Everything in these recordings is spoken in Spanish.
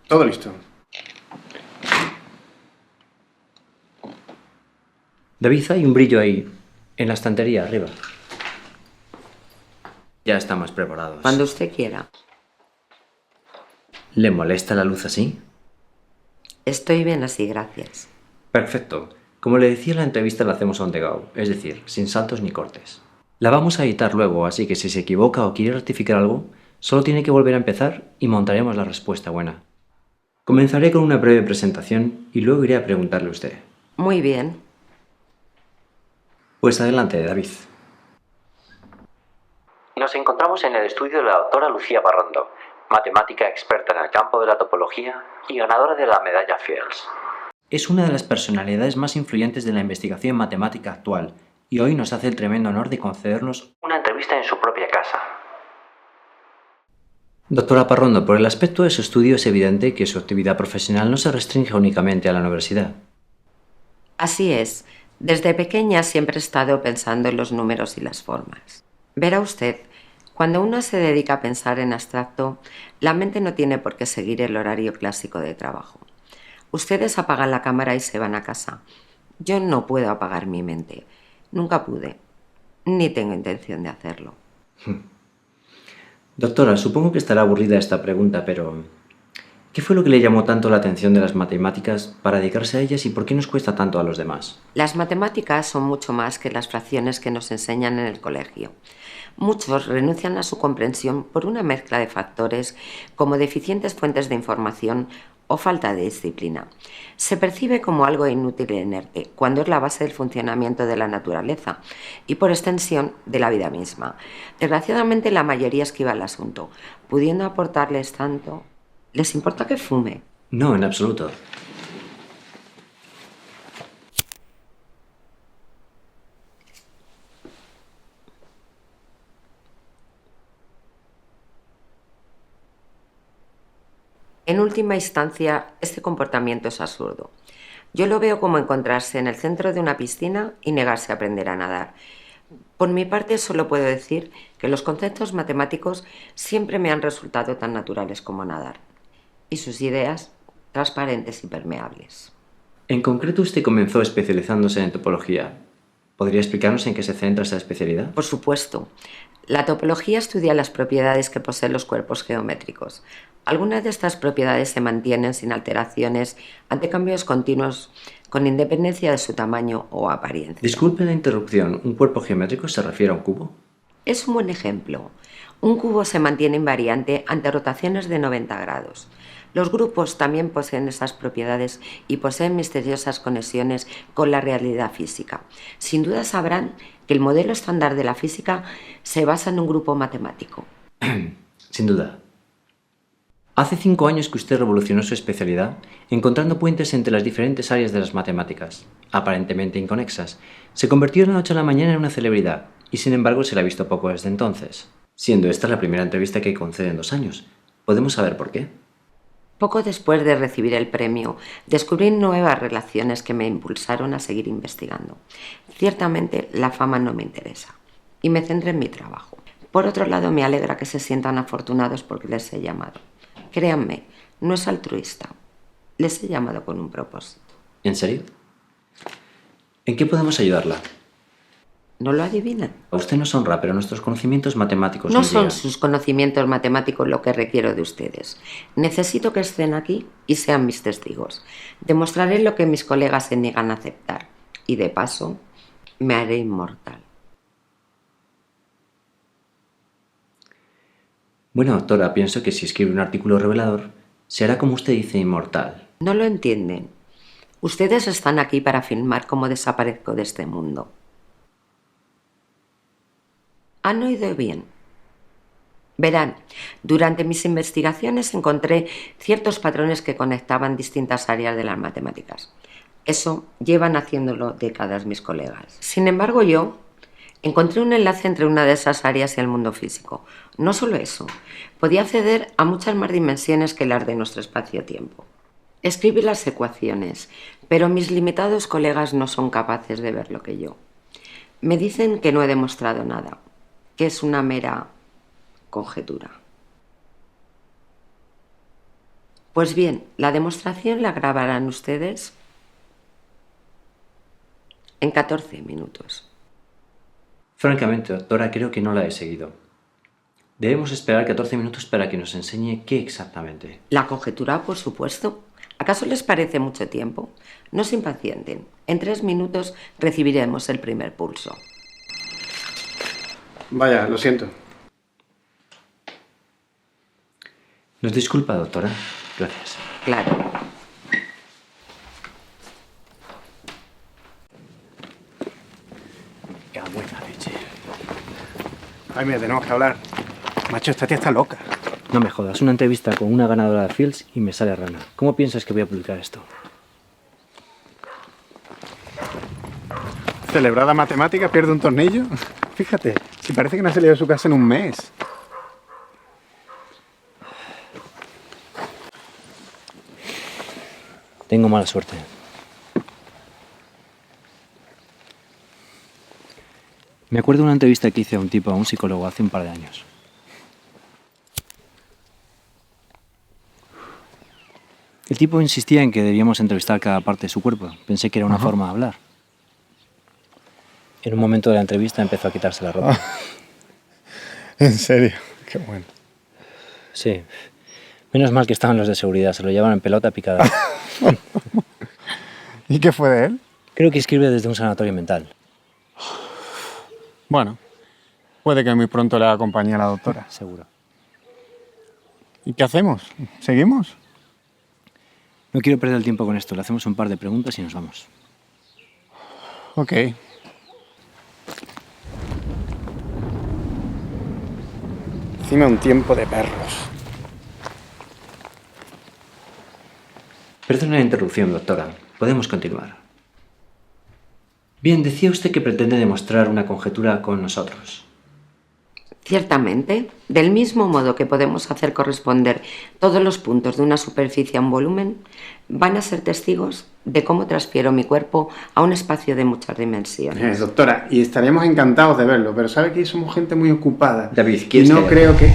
Todo listo. David, hay un brillo ahí, en la estantería, arriba. Ya estamos preparados. Cuando usted quiera. ¿Le molesta la luz así? Estoy bien así, gracias. Perfecto. Como le decía, la entrevista la hacemos on the go, es decir, sin saltos ni cortes. La vamos a editar luego, así que si se equivoca o quiere rectificar algo, solo tiene que volver a empezar y montaremos la respuesta buena. Comenzaré con una breve presentación y luego iré a preguntarle a usted. Muy bien. Pues adelante, David. Nos encontramos en el estudio de la doctora Lucía Parrondo, matemática experta en el campo de la topología y ganadora de la medalla Fields. Es una de las personalidades más influyentes de la investigación matemática actual y hoy nos hace el tremendo honor de concedernos una entrevista en su propia casa. Doctora Parrondo, por el aspecto de su estudio es evidente que su actividad profesional no se restringe únicamente a la universidad. Así es. Desde pequeña siempre he estado pensando en los números y las formas. Verá usted, cuando uno se dedica a pensar en abstracto, la mente no tiene por qué seguir el horario clásico de trabajo. Ustedes apagan la cámara y se van a casa. Yo no puedo apagar mi mente. Nunca pude. Ni tengo intención de hacerlo. Doctora, supongo que estará aburrida esta pregunta, pero ¿qué fue lo que le llamó tanto la atención de las matemáticas para dedicarse a ellas y por qué nos cuesta tanto a los demás? Las matemáticas son mucho más que las fracciones que nos enseñan en el colegio. Muchos renuncian a su comprensión por una mezcla de factores como deficientes fuentes de información o falta de disciplina. Se percibe como algo inútil e inerte, cuando es la base del funcionamiento de la naturaleza y, por extensión, de la vida misma. Desgraciadamente, la mayoría esquiva el asunto, pudiendo aportarles tanto. ¿Les importa que fume? No, en absoluto. En última instancia, este comportamiento es absurdo. Yo lo veo como encontrarse en el centro de una piscina y negarse a aprender a nadar. Por mi parte, solo puedo decir que los conceptos matemáticos siempre me han resultado tan naturales como nadar, y sus ideas transparentes y permeables. En concreto, usted comenzó especializándose en topología. ¿Podría explicarnos en qué se centra esa especialidad? Por supuesto, la topología estudia las propiedades que poseen los cuerpos geométricos. Algunas de estas propiedades se mantienen sin alteraciones ante cambios continuos con independencia de su tamaño o apariencia. Disculpe la interrupción, ¿un cuerpo geométrico se refiere a un cubo? Es un buen ejemplo. Un cubo se mantiene invariante ante rotaciones de 90 grados. Los grupos también poseen esas propiedades y poseen misteriosas conexiones con la realidad física. Sin duda sabrán que el modelo estándar de la física se basa en un grupo matemático. Sin duda. Hace 5 años que usted revolucionó su especialidad encontrando puentes entre las diferentes áreas de las matemáticas, aparentemente inconexas. Se convirtió de la noche a la mañana en una celebridad y sin embargo se la ha visto poco desde entonces. Siendo esta la primera entrevista que concede en 2 años. ¿Podemos saber por qué? Poco después de recibir el premio, descubrí nuevas relaciones que me impulsaron a seguir investigando. Ciertamente, la fama no me interesa y me centré en mi trabajo. Por otro lado, me alegra que se sientan afortunados porque les he llamado. Créanme, no es altruista. Les he llamado con un propósito. ¿En serio? ¿En qué podemos ayudarla? ¿No lo adivinan? A usted nos honra, pero nuestros conocimientos matemáticos No no son llegan. sus conocimientos matemáticos lo que requiero de ustedes. Necesito que estén aquí y sean mis testigos. Demostraré lo que mis colegas se niegan a aceptar. Y de paso, me haré inmortal. Bueno, doctora, pienso que si escribe un artículo revelador, será como usted dice, inmortal. No lo entienden. Ustedes están aquí para filmar cómo desaparezco de este mundo. ¿Han oído bien? Verán, durante mis investigaciones encontré ciertos patrones que conectaban distintas áreas de las matemáticas. Eso llevan haciéndolo décadas mis colegas. Sin embargo, yo encontré un enlace entre una de esas áreas y el mundo físico. No solo eso, podía acceder a muchas más dimensiones que las de nuestro espacio-tiempo. Escribí las ecuaciones, pero mis limitados colegas no son capaces de ver lo que yo. Me dicen que no he demostrado nada, que es una mera conjetura. Pues bien, la demostración la grabarán ustedes en 14 minutos. Francamente, doctora, creo que no la he seguido. Debemos esperar 14 minutos para que nos enseñe qué exactamente. La conjetura, por supuesto. ¿Acaso les parece mucho tiempo? No se impacienten. En 3 minutos recibiremos el primer pulso. Vaya, lo siento. ¿Nos disculpa, doctora? Gracias. Claro. Qué buena leche. Ay, mira, tenemos que hablar. Macho, esta tía está loca. No me jodas, una entrevista con una ganadora de Fields y me sale rana. ¿Cómo piensas que voy a publicar esto? Celebrada matemática, pierde un tornillo. Fíjate, si parece que no ha salido de su casa en un mes. Tengo mala suerte. Me acuerdo de una entrevista que hice a un tipo, a un psicólogo, hace un par de años. El tipo insistía en que debíamos entrevistar cada parte de su cuerpo. Pensé que era una forma de hablar. En un momento de la entrevista empezó a quitarse la ropa. ¿En serio? Qué bueno. Sí. Menos mal que estaban los de seguridad. Se lo llevaban en pelota picada. ¿Y qué fue de él? Creo que escribe desde un sanatorio mental. Bueno, puede que muy pronto le haga compañía a la doctora. Seguro. ¿Y qué hacemos? ¿Seguimos? No quiero perder el tiempo con esto. Le hacemos un par de preguntas y nos vamos. Ok. Encima un tiempo de perros. Perdone la interrupción, doctora. Podemos continuar. Bien, decía usted que pretende demostrar una conjetura con nosotros. Ciertamente, del mismo modo que podemos hacer corresponder todos los puntos de una superficie a un volumen, van a ser testigos de cómo transfiero mi cuerpo a un espacio de muchas dimensiones. Doctora, y estaríamos encantados de verlo, pero sabe que somos gente muy ocupada. David, y ¿quieres no que- creo que...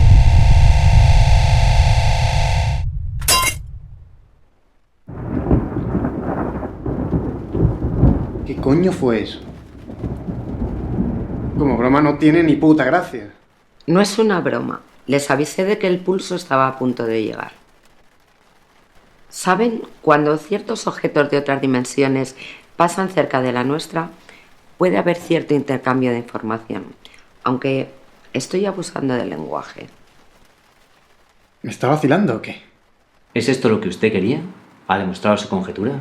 ¿Qué coño fue eso? Como broma no tiene ni puta gracia. No es una broma. Les avisé de que el pulso estaba a punto de llegar. ¿Saben? Cuando ciertos objetos de otras dimensiones pasan cerca de la nuestra, puede haber cierto intercambio de información, aunque estoy abusando del lenguaje. ¿Me está vacilando o qué? ¿Es esto lo que usted quería? ¿Ha demostrado su conjetura?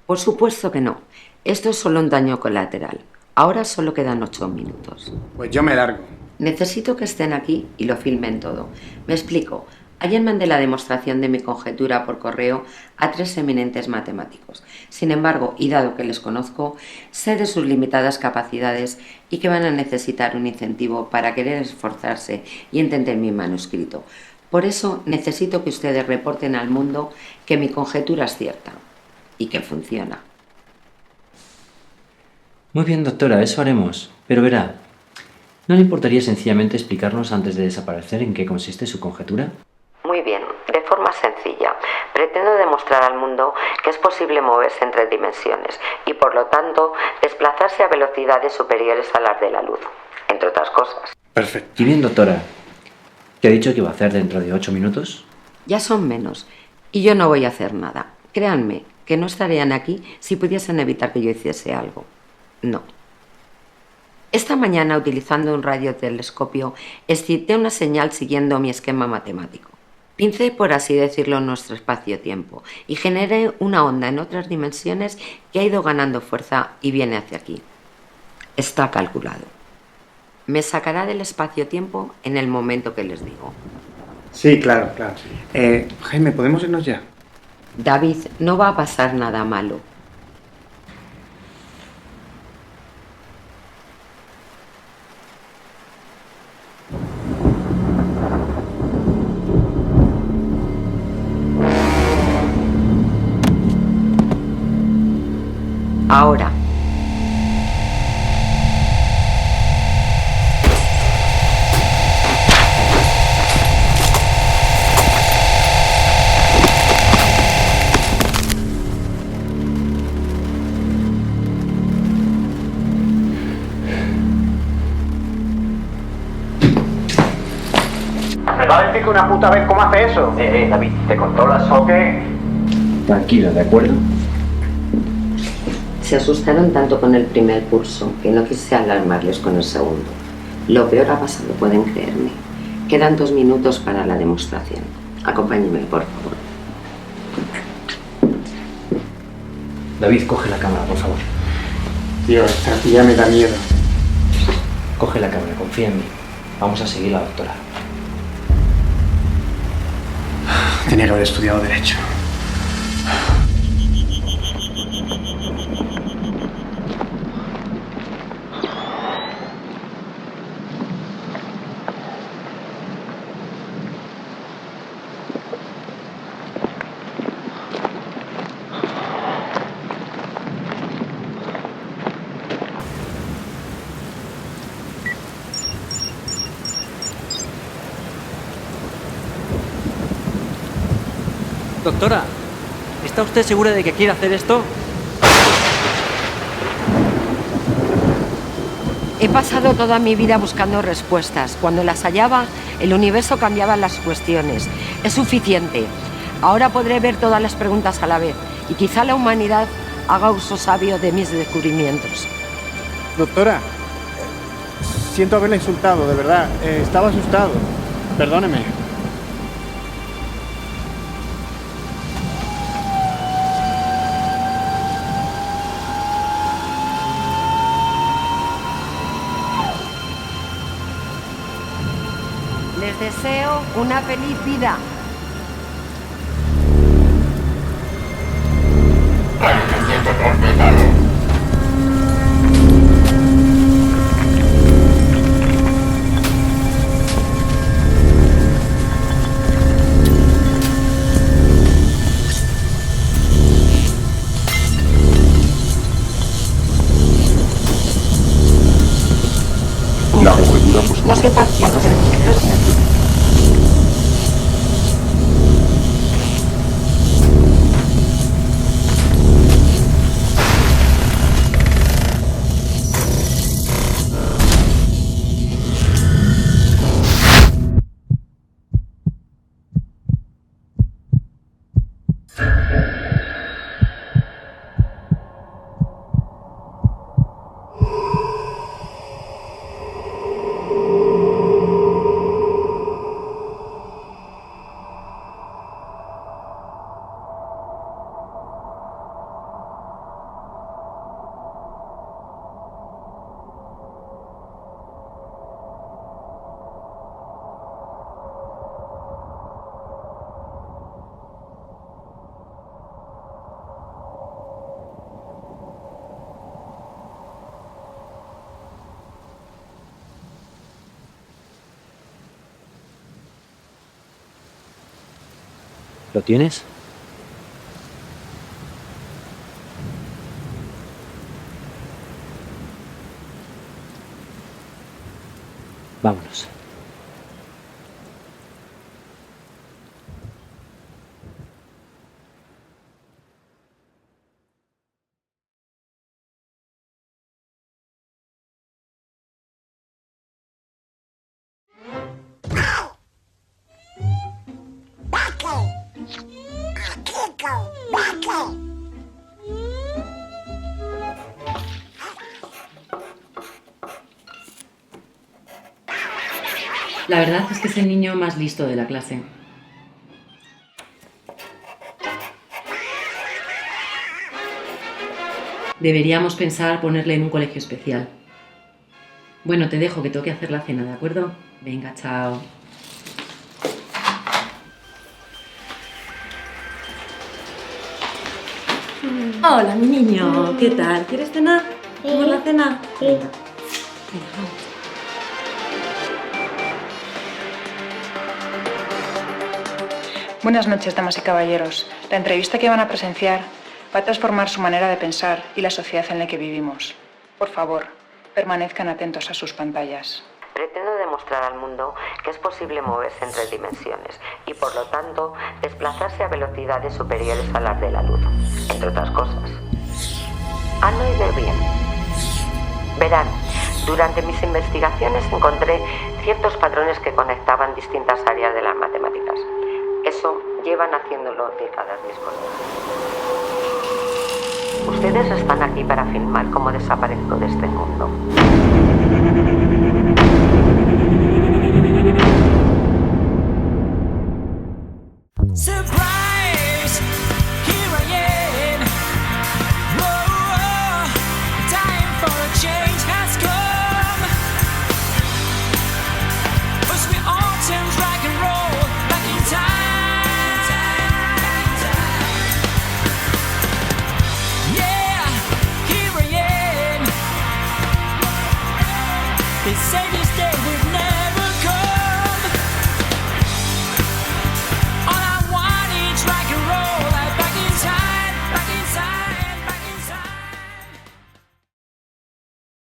Por supuesto que no. Esto es solo un daño colateral. Ahora solo quedan 8 minutos. Pues yo me largo. Necesito que estén aquí y lo filmen todo. Me explico. Ayer mandé la demostración de mi conjetura por correo a 3 eminentes matemáticos. Sin embargo, y dado que les conozco, sé de sus limitadas capacidades y que van a necesitar un incentivo para querer esforzarse y entender mi manuscrito. Por eso necesito que ustedes reporten al mundo que mi conjetura es cierta y que funciona. Muy bien, doctora, eso haremos. Pero verá, ¿no le importaría sencillamente explicarnos antes de desaparecer en qué consiste su conjetura? Muy bien, de forma sencilla. Pretendo demostrar al mundo que es posible moverse entre dimensiones y, por lo tanto, desplazarse a velocidades superiores a las de la luz, entre otras cosas. Perfecto. Y bien, doctora, ¿qué ha dicho que va a hacer dentro de 8 minutos? Ya son menos, y yo no voy a hacer nada. Créanme, que no estarían aquí si pudiesen evitar que yo hiciese algo. No. Esta mañana, utilizando un radiotelescopio, excité una señal siguiendo mi esquema matemático. Pincé, por así decirlo, nuestro espacio-tiempo y generé una onda en otras dimensiones que ha ido ganando fuerza y viene hacia aquí. Está calculado. Me sacará del espacio-tiempo en el momento que les digo. Sí, claro, claro. Jaime, ¿podemos irnos ya? David, no va a pasar nada malo. Ahora. va a decir que una puta vez cómo hace eso. David, ¿te controlas? ¿O qué? Tranquilo, ¿de acuerdo? Se asustaron tanto con el primer curso que no quise alarmarles con el segundo. Lo peor ha pasado, pueden creerme. Quedan 2 minutos para la demostración. Acompáñenme, por favor. David, coge la cámara, por favor. Tío, esta tía me da miedo. Coge la cámara, confía en mí. Vamos a seguir a la doctora. Tenía que haber estudiado Derecho. Doctora, ¿está usted segura de que quiere hacer esto? He pasado toda mi vida buscando respuestas. Cuando las hallaba, el universo cambiaba las cuestiones. Es suficiente. Ahora podré ver todas las preguntas a la vez y quizá la humanidad haga uso sabio de mis descubrimientos. Doctora, siento haberla insultado, de verdad. Estaba asustado. Perdóneme. Les deseo una feliz vida. La cobertura pues No sé por qué. ¿Lo tienes? Vámonos. La verdad es que es el niño más listo de la clase. Deberíamos pensar ponerle en un colegio especial. Bueno, te dejo que tengo que hacer la cena, ¿de acuerdo? Venga, chao. Hola, mi niño. ¿Qué tal? ¿Quieres cenar? ¿Hacemos la cena? Venga. Venga, vamos. Buenas noches, damas y caballeros. La entrevista que van a presenciar va a transformar su manera de pensar y la sociedad en la que vivimos. Por favor, permanezcan atentos a sus pantallas. Pretendo demostrar al mundo que es posible moverse entre dimensiones y, por lo tanto, desplazarse a velocidades superiores a las de la luz, entre otras cosas. ¿Han oído bien? Verán, Durante mis investigaciones encontré ciertos patrones que conectaban distintas áreas de las matemáticas. Eso llevan haciéndolo décadas mis colegas. Ustedes están aquí para filmar cómo desaparezco de este mundo.